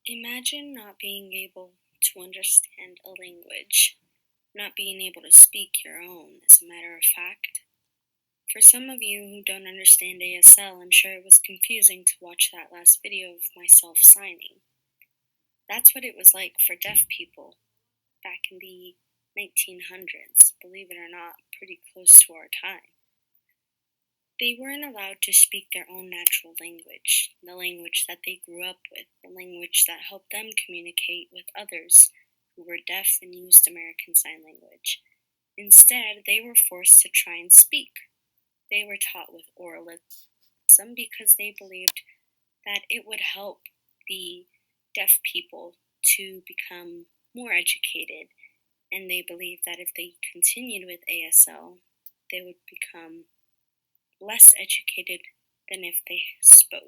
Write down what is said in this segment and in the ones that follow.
Imagine not being able to understand a language, not being able to speak your own, as a matter of fact. For some of you who don't understand ASL, I'm sure it was confusing to watch that last video of myself signing. That's what it was like for deaf people back in the 1900s, believe it or not, pretty close to our time. They weren't allowed to speak their own natural language, the language that they grew up with, the language that helped them communicate with others who were deaf and used American Sign Language. Instead, they were forced to try and speak. They were taught with oralism because they believed that it would help the deaf people to become more educated, and they believed that if they continued with ASL, they would become less educated than if they spoke.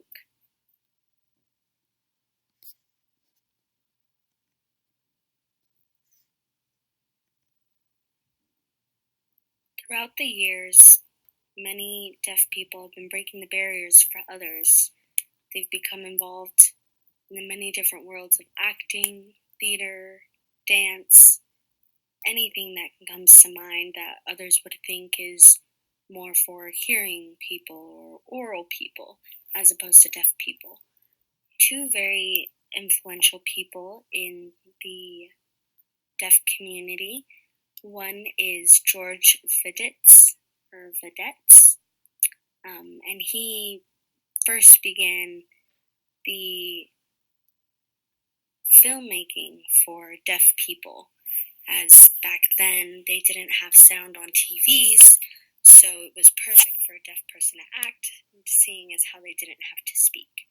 Throughout the years, many deaf people have been breaking the barriers for others. They've become involved in the many different worlds of acting, theater, dance, anything that comes to mind that others would think is more for hearing people or oral people as opposed to deaf people. Two very influential people in the deaf community. One is George Vedetz, and he first began the filmmaking for deaf people, as back then they didn't have sound on TVs, so it was perfect for a deaf person to act, seeing as how they didn't have to speak.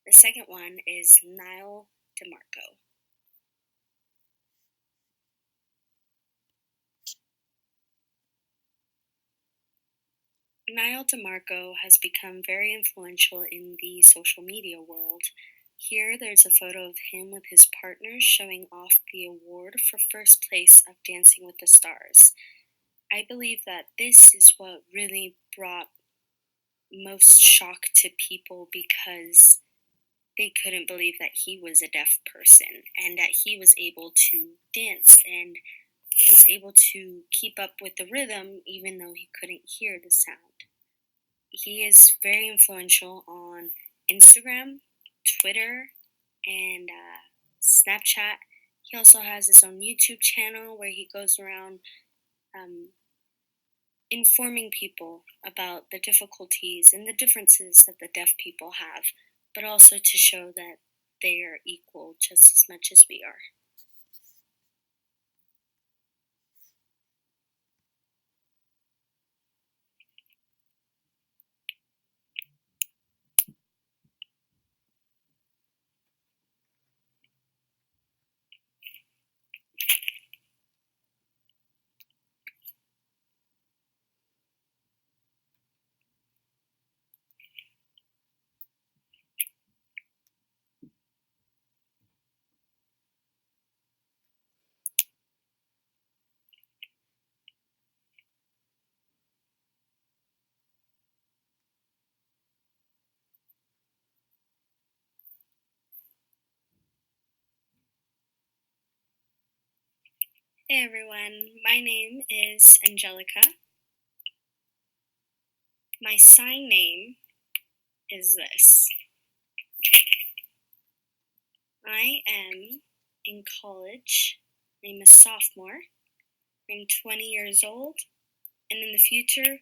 The second one is Niall DeMarco. Niall DeMarco has become very influential in the social media world. Here there's a photo of him with his partner showing off the award for first place of Dancing with the Stars. I believe that this is what really brought most shock to people because they couldn't believe that he was a deaf person and that he was able to dance and was able to keep up with the rhythm even though he couldn't hear the sound. He is very influential on Instagram, Twitter, and Snapchat. He also has his own YouTube channel where he goes around informing people about the difficulties and the differences that the deaf people have, but also to show that they are equal just as much as we are. Hey everyone, my name is Angelica. My sign name is this. I am in college. I'm a sophomore. I'm 20 years old, and in the future,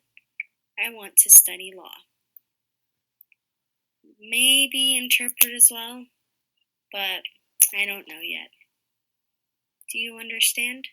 I want to study law. Maybe interpret as well, but I don't know yet. Do you understand?